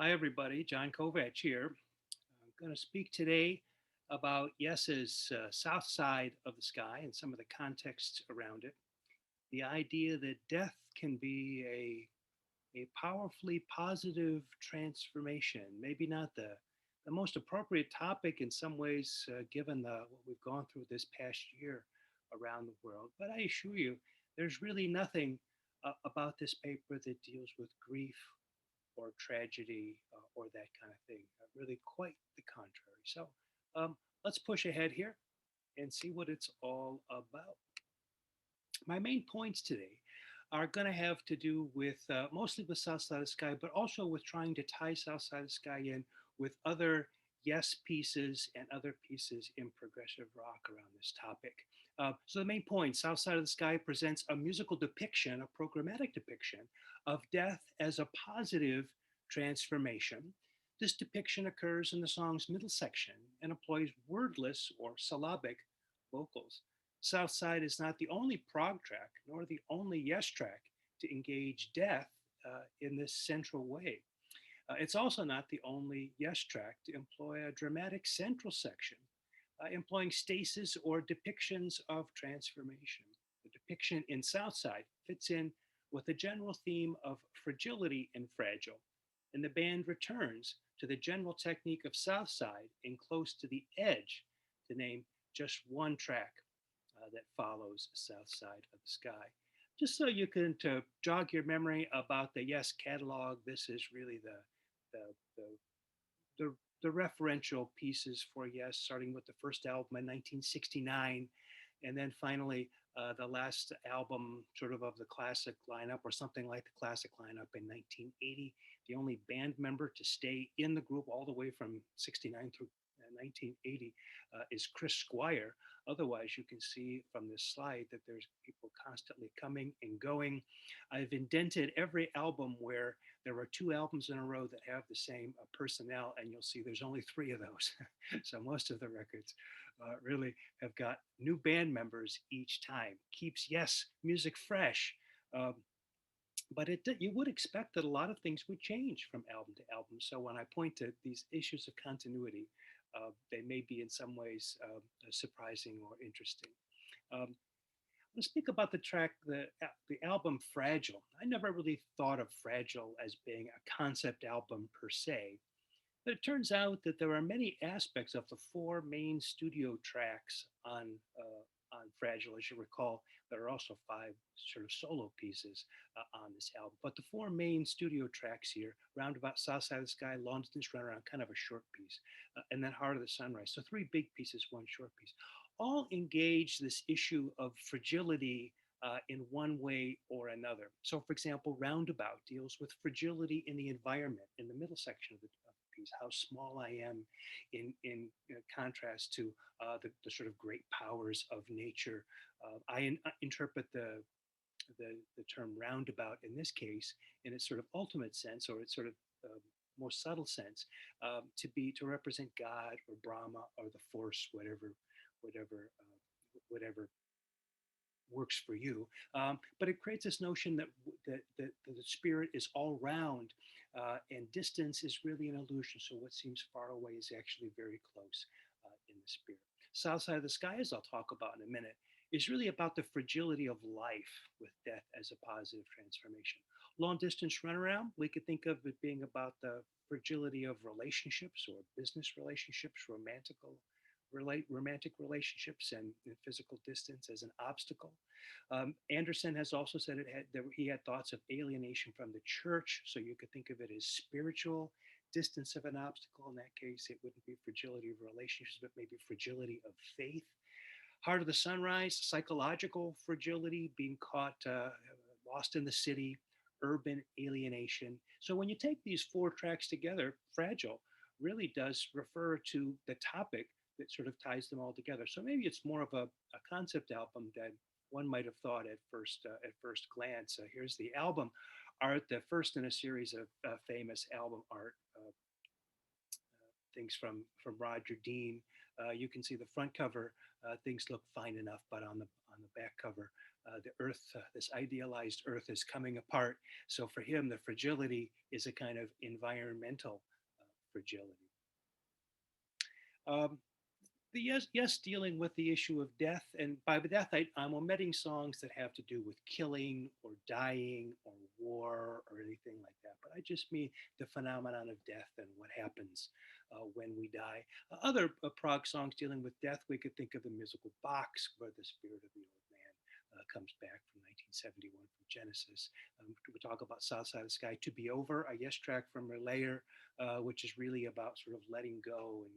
Hi, everybody. John Covach here. I'm going to speak today about Yes's south side of the sky and some of the context around it. The idea that death can be a powerfully positive transformation. Maybe not the most appropriate topic in some ways, given what we've gone through this past year around the world. But I assure you, there's really nothing about this paper that deals with grief or tragedy or that kind of thing. Really, quite the contrary. So let's push ahead here and see what it's all about. My main points today are going to have to do with mostly with South Side of the Sky, but also with trying to tie South Side of the Sky in with other Yes pieces and other pieces in progressive rock around this topic. So the main point, South Side of the Sky presents a musical depiction, a programmatic depiction of death as a positive transformation. This depiction occurs in the song's middle section and employs wordless or syllabic vocals. Southside is not the only prog track, nor the only Yes track to engage death in this central way. It's also not the only Yes track to employ a dramatic central section, employing stasis or depictions of transformation. The depiction in Southside fits in with the general theme of fragility and fragile, and the band returns to the general technique of Southside in Close to the Edge to name just one track that follows South Side of the Sky. Just so you can to jog your memory about the Yes catalog, this is really the the the, the referential pieces for Yes, starting with the first album in 1969, and then finally the last album, sort of the classic lineup, or something like the classic lineup in 1980. The only band member to stay in the group all the way from 69 through 1980 is Chris Squire. Otherwise, you can see from this slide that there's people constantly coming and going. I've indented every album where there are two albums in a row that have the same personnel, and you'll see there's only three of those. So most of the records really have got new band members each time. Keeps, yes, music fresh. Um, but you would expect that a lot of things would change from album to album. So when I point to these issues of continuity, they may be in some ways surprising or interesting. Um, let's speak about the album Fragile. I never really thought of Fragile as being a concept album per se, but it turns out that there are many aspects of the four main studio tracks on Fragile, as you recall. There are also five sort of solo pieces on this album. But the four main studio tracks here, Roundabout, South Side of the Sky, Long Distance Runaround, kind of a short piece, and then Heart of the Sunrise. So three big pieces, one short piece, all engage this issue of fragility in one way or another. So, for example, Roundabout deals with fragility in the environment in the middle section of the piece, how small I am in contrast to the sort of great powers of nature. I interpret the term roundabout in this case in its sort of ultimate sense or its sort of more subtle sense to represent God or Brahma or the force, whatever works for you. But it creates this notion that the spirit is all round, and distance is really an illusion. So what seems far away is actually very close in the spirit. South Side of the Sky, as I'll talk about in a minute, is really about the fragility of life with death as a positive transformation. Long distance runaround, we could think of it being about the fragility of relationships or business relationships, romantic relationships and physical distance as an obstacle. Anderson has also said that he had thoughts of alienation from the church, so you could think of it as spiritual distance of an obstacle. In that case, it wouldn't be fragility of relationships, but maybe fragility of faith. Heart of the Sunrise, psychological fragility, being caught lost in the city, urban alienation. So when you take these four tracks together, Fragile really does refer to the topic that sort of ties them all together. So maybe it's more of a concept album than one might have thought at first glance. Here's the album art, the first in a series of famous album art things from Roger Dean. You can see the front cover. Things look fine enough, but on the back cover, the earth, this idealized earth, is coming apart. So for him, the fragility is a kind of environmental fragility. Um, the yes, dealing with the issue of death, and by death I'm omitting songs that have to do with killing or dying or war or anything like that. But I just mean the phenomenon of death and what happens when we die. Other prog songs dealing with death, we could think of the musical Box, where the spirit of the old man comes back from 1971 from Genesis. We talk about South Side of the Sky, To Be Over, a Yes track from Relayer, which is really about sort of letting go and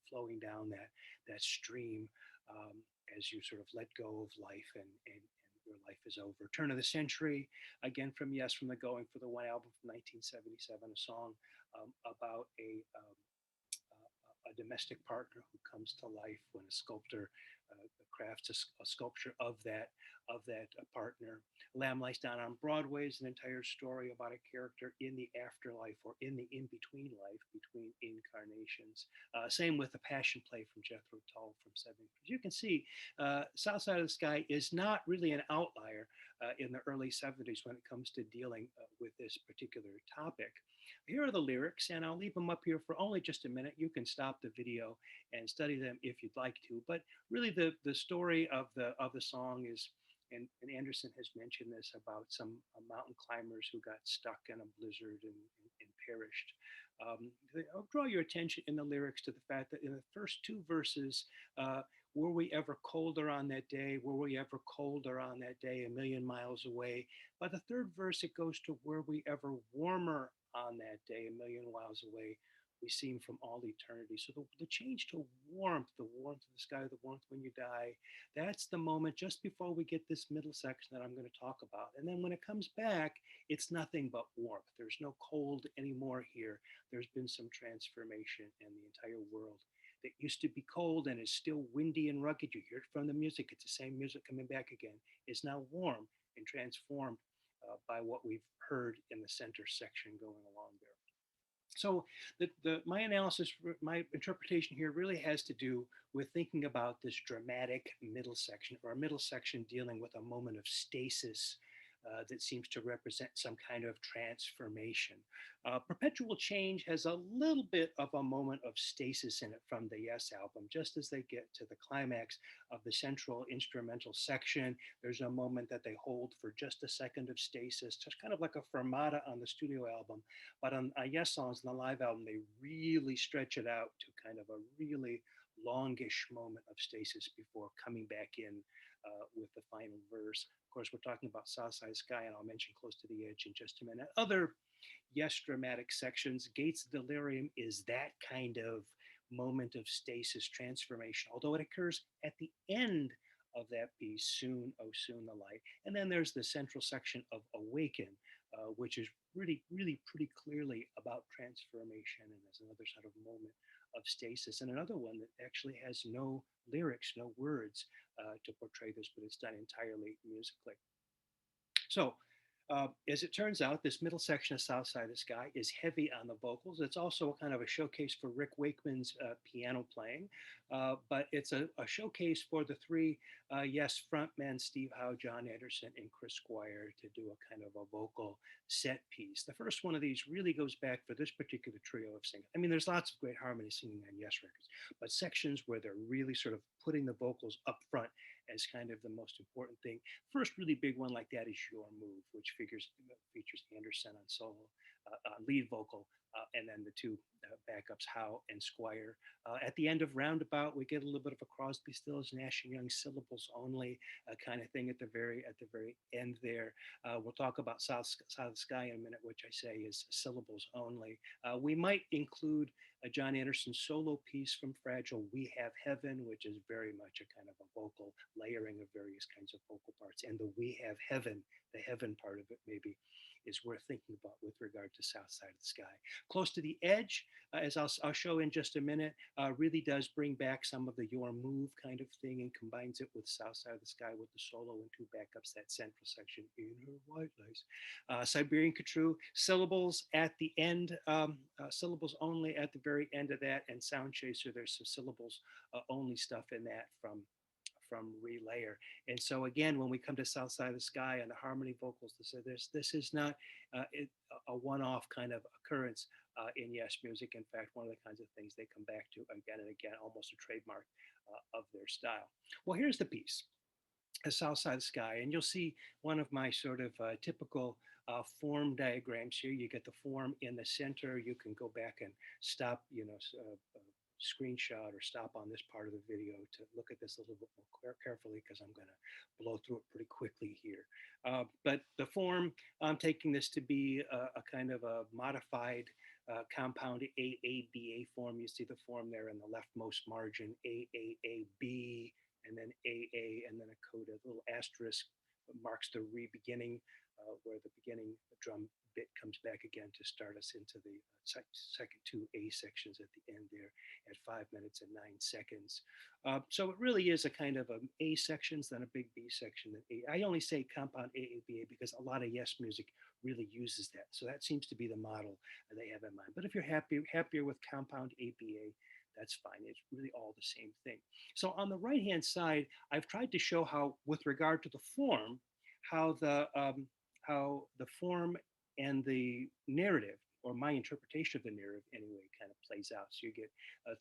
flowing down that stream as you sort of let go of life and your life is over. Turn of the Century, again from Yes, from the Going for the One album from 1977, a song about a domestic partner who comes to life when a sculptor crafts a sculpture of that partner. Lamb Lies Down on Broadway is an entire story about a character in the afterlife or in the in between life, between incarnations. Same with the Passion Play from Jethro Tull from 70s. As you can see, South Side of the Sky is not really an outlier in the early 70s when it comes to dealing with this particular topic. Here are the lyrics, and I'll leave them up here for only just a minute. You can stop the video and study them if you'd like to. But really, the story of the song is, and Anderson has mentioned this about some mountain climbers who got stuck in a blizzard and perished. I'll draw your attention in the lyrics to the fact that in the first two verses, were we ever colder on that day? Were we ever colder on that day, a million miles away? By the third verse, it goes to were we ever warmer on that day, a million miles away? We seem from all eternity. So the change to warmth, the warmth of the sky, the warmth when you die, that's the moment just before we get this middle section that I'm going to talk about. And then when it comes back, it's nothing but warmth. There's no cold anymore here. There's been some transformation in the entire world that used to be cold and is still windy and rugged. You hear it from the music. It's the same music coming back again. Is now warm and transformed by what we've heard in the center section going along there. So my analysis, my interpretation here really has to do with thinking about this dramatic middle section, or a middle section dealing with a moment of stasis that seems to represent some kind of transformation. Perpetual Change has a little bit of a moment of stasis in it from the Yes album. Just as they get to the climax of the central instrumental section, there's a moment that they hold for just a second of stasis, just kind of like a fermata on the studio album. But on Yes songs on the live album, they really stretch it out to kind of a really longish moment of stasis before coming back in with the final verse. Of course, we're talking about Southside Sky, and I'll mention Close to the Edge in just a minute. Other Yes dramatic sections, Gates Delirium is that kind of moment of stasis transformation, although it occurs at the end of that piece, Soon, Oh Soon the Light. And then there's the central section of Awaken, which is really pretty clearly about transformation and as another sort of moment of stasis. And another one that actually has no lyrics, no words to portray this, but it's done entirely musically. So, as it turns out, this middle section of South Side of the Sky is heavy on the vocals. It's also kind of a showcase for Rick Wakeman's piano playing, but it's a showcase for the three Yes frontmen, Steve Howe, John Anderson, and Chris Squire, to do a kind of a vocal set piece. The first one of these really goes back for this particular trio of singers. I mean, there's lots of great harmony singing on Yes records, but sections where they're really sort of putting the vocals up front as kind of the most important thing. First really big one like that is Your Move, which features Anderson on solo, lead vocal, and then the two backups, Howe and Squire. At the end of Roundabout, we get a little bit of a Crosby, Stills, Nash and Young syllables only kind of thing at the very end there. We'll talk about South of the Sky in a minute, which I say is syllables only. We might include a John Anderson solo piece from Fragile, We Have Heaven, which is very much a kind of a vocal layering of various kinds of vocal parts. And the We Have Heaven, the heaven part of it maybe, is worth thinking about with regard to South Side of the Sky. Close to the Edge, as I'll show in just a minute, really does bring back some of the Your Move kind of thing and combines it with South Side of the Sky with the solo and two backups, that central section, In Her White Lace. Siberian Khatru, syllables at the end, syllables only at the very end of that, and Sound Chaser, there's some syllables only stuff in that from relayer. And so again, when we come to South Side of the Sky and the harmony vocals, this is not a one-off kind of occurrence in Yes music. In fact, one of the kinds of things they come back to again and again, almost a trademark of their style. Well, here's the piece, a South Side of the Sky, and you'll see one of my sort of typical form diagrams here. You get the form in the center. You can go back and stop, screenshot or stop on this part of the video to look at this a little bit more carefully, because I'm going to blow through it pretty quickly here. But the form, I'm taking this to be a kind of a modified compound AABA form. You see the form there in the leftmost margin, AAAB, and then AA, and then a coda, a little asterisk marks the re-beginning, where the beginning drum bit comes back again to start us into the second two A sections at the end there at 5 minutes and 9 seconds. So it really is a kind of an A sections, then a big B section. I only say compound AABA because a lot of Yes music really uses that. So that seems to be the model they have in mind. But if you're happier with compound ABA, that's fine. It's really all the same thing. So on the right-hand side, I've tried to show how, with regard to the form, how the form and the narrative, or my interpretation of the narrative anyway, kind of plays out. So you get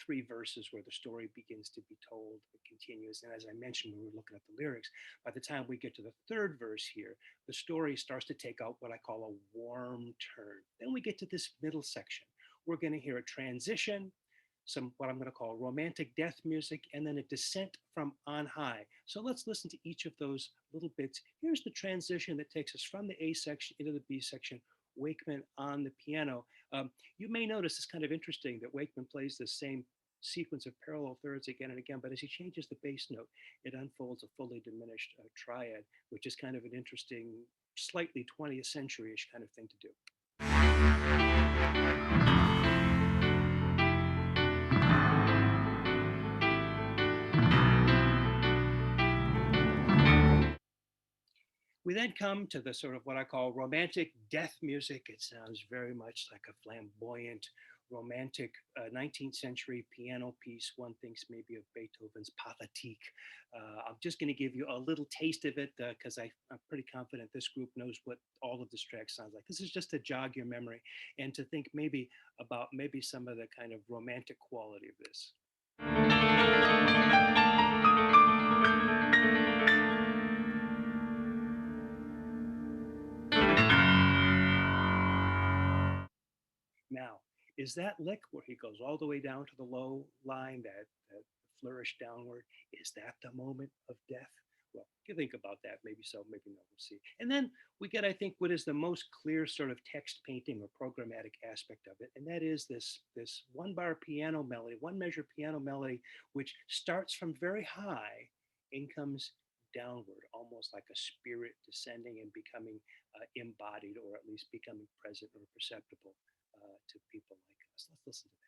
3 verses where the story begins to be told, it continues. And as I mentioned, when we were looking at the lyrics, by the time we get to the 3rd verse here, the story starts to take out what I call a warm turn. Then we get to this middle section. We're going to hear a transition, some what I'm going to call romantic death music, and then a descent from on high. So let's listen to each of those little bits. Here's the transition that takes us from the A section into the B section, Wakeman on the piano. You may notice it's kind of interesting that Wakeman plays the same sequence of parallel thirds again and again, but as he changes the bass note, it unfolds a fully diminished triad, which is kind of an interesting, slightly 20th century-ish kind of thing to do. We then come to the sort of what I call romantic death music. It sounds very much like a flamboyant, romantic 19th century piano piece. One thinks maybe of Beethoven's Pathétique. I'm just going to give you a little taste of it because I'm pretty confident this group knows what all of this track sounds like. This is just to jog your memory and to think maybe about maybe some of the kind of romantic quality of this. Now, is that lick where he goes all the way down to the low line, that flourish downward, is that the moment of death? Well, you think about that, maybe so, maybe no, we'll see. And then we get, I think, what is the most clear sort of text painting or programmatic aspect of it, and that is this 1-bar piano melody, 1-measure piano melody, which starts from very high and comes downward, almost like a spirit descending and becoming embodied, or at least becoming present or perceptible to people like us. Let's listen to that.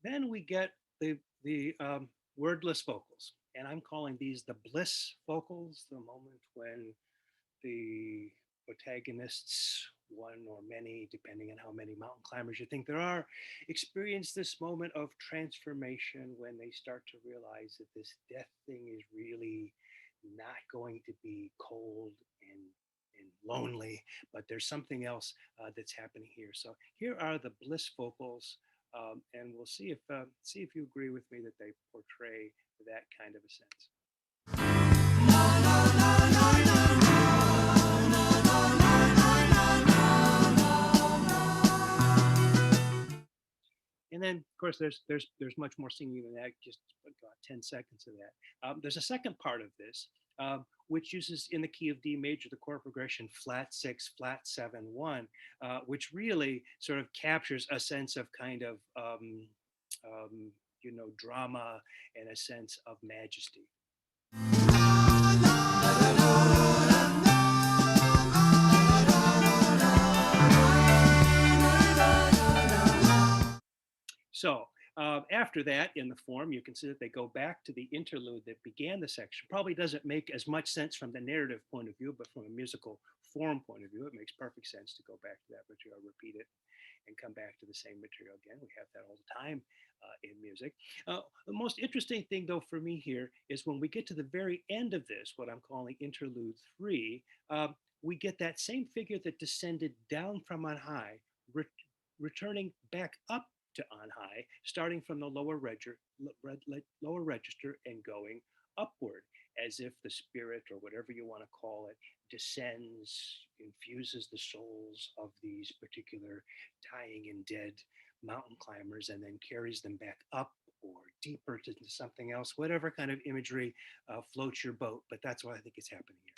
Then we get the wordless vocals, and I'm calling these the bliss vocals, the moment when the protagonists, one or many, depending on how many mountain climbers you think there are, experience this moment of transformation when they start to realize that this death thing is really not going to be cold and lonely, but there's something else that's happening here. So here are the bliss vocals, and we'll see if you agree with me that they portray that kind of a sense. And then, of course, there's much more singing than that. Just about 10 seconds of that. There's a second part of this, which uses in the key of D major the chord progression flat 6, flat 7, 1, which really sort of captures a sense of kind of drama and a sense of majesty. So After that, in the form, you can see that they go back to the interlude that began the section. Probably doesn't make as much sense from the narrative point of view, but from a musical form point of view, it makes perfect sense to go back to that material, repeat it, and come back to the same material again. We have that all the time in music. The most interesting thing, though, for me here is when we get to the very end of this, what I'm calling interlude three, we get that same figure that descended down from on high, re- returning back up to on high, starting from the lower register and going upward, as if the spirit, or whatever you want to call it, descends, infuses the souls of these particular dying and dead mountain climbers, and then carries them back up or deeper to something else, whatever kind of imagery floats your boat. But that's what I think is happening here.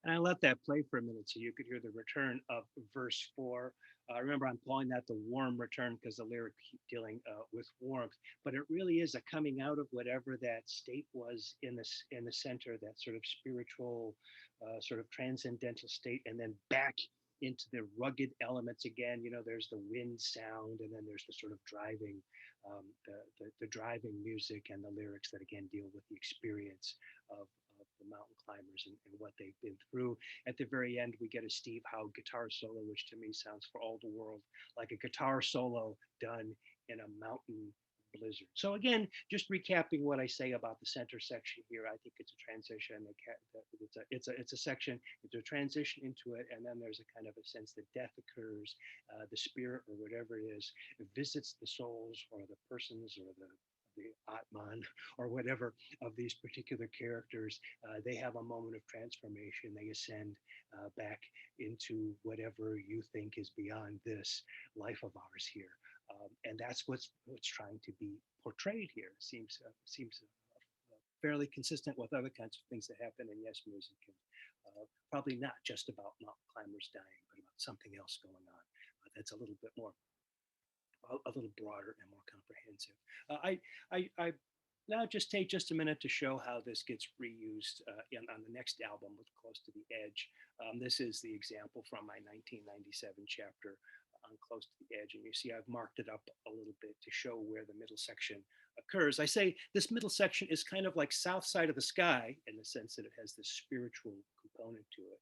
And I let that play for a minute so you could hear the return of verse four. Remember, I'm calling that the warm return because the lyric keep dealing with warmth, but it really is a coming out of whatever that state was in the center, that sort of spiritual, sort of transcendental state, and then back into the rugged elements again. You know, there's the wind sound, and then there's the sort of driving, the driving music and the lyrics that again deal with the experience of the mountain climbers and what they've been through. At the very end, we get a Steve Howe guitar solo, which to me sounds for all the world like a guitar solo done in a mountain blizzard. So again, just recapping what I say about the center section here, I think it's a transition. It's a section. It's a transition into it, and then there's a kind of a sense that death occurs. The spirit or whatever it is visits the souls or the persons or the Atman or whatever of these particular characters. They have a moment of transformation. They ascend back into whatever you think is beyond this life of ours here. And that's what's trying to be portrayed here. Seems fairly consistent with other kinds of things that happen in yes music, and probably not just about mountain climbers dying, but about something else going on that's a little bit more a little broader and more comprehensive. I now just take just a minute to show how this gets reused on the next album with Close to the Edge. This is the example from my 1997 chapter on Close to the Edge. And you see I've marked it up a little bit to show where the middle section occurs. I say this middle section is kind of like South Side of the Sky in the sense that it has this spiritual component to it.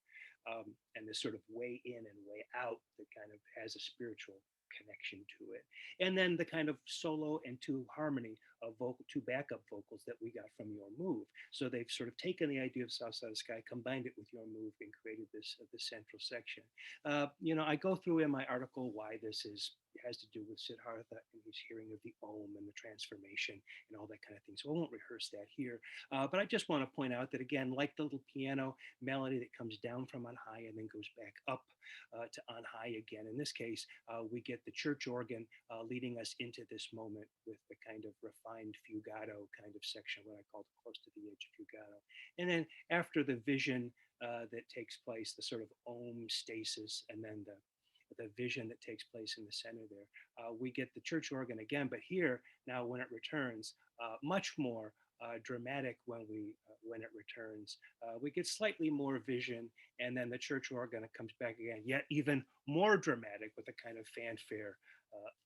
And this sort of way in and way out that kind of has a spiritual connection to it. And then the kind of solo and two backup vocals that we got from Your Move. So they've sort of taken the idea of South Side of the Sky, combined it with Your Move, and created this central section. I go through in my article why this has to do with Siddhartha and his hearing of the Om and the transformation and all that kind of thing. So I won't rehearse that here. But I just want to point out that, again, like the little piano melody that comes down from on high and then goes back up to on high again, in this case, we get the church organ leading us into this moment with the kind of refined fugato kind of section, what I call the Close to the Edge fugato. And then after the vision that takes place, the sort of Om stasis, and then the vision that takes place in the center there. We get the church organ again, but here now when it returns, much more dramatic when it returns. We get slightly more vision, and then the church organ comes back again, yet even more dramatic with a kind of fanfare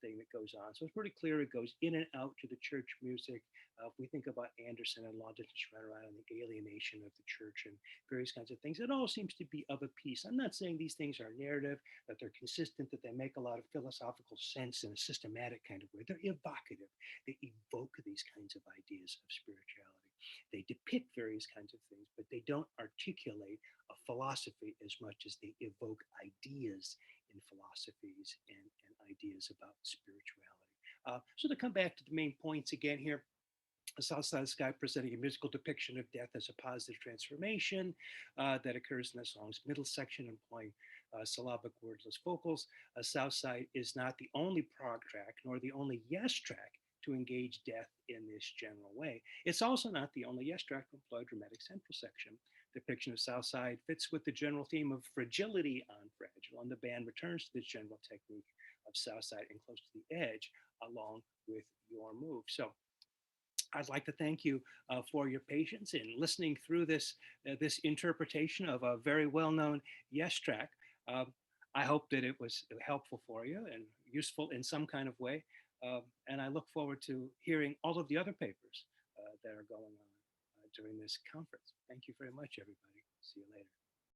thing that goes on. So it's pretty clear it goes in and out to the church music. If we think about Anderson and London Schreiner and the alienation of the church and various kinds of things, it all seems to be of a piece. I'm not saying these things are narrative, that they're consistent, that they make a lot of philosophical sense in a systematic kind of way. They're evocative. They evoke these kinds of ideas of spirituality. They depict various kinds of things, but they don't articulate a philosophy as much as they evoke ideas in philosophies and ideas about spirituality. So to come back to the main points again here, the South Side of the Sky presenting a musical depiction of death as a positive transformation that occurs in the song's middle section, employing syllabic wordless vocals. South Side is not the only prog track, nor the only yes track to engage death in this general way. It's also not the only yes track from Floyd dramatic central section. Depiction of Southside fits with the general theme of fragility on Fragile, and the band returns to this general technique of Southside and Close to the Edge along with your move. So I'd like to thank you for your patience in listening through this interpretation of a very well-known yes track. Uh, I hope that it was helpful for you and useful in some kind of way. And I look forward to hearing all of the other papers that are going on during this conference. Thank you very much, everybody. See you later.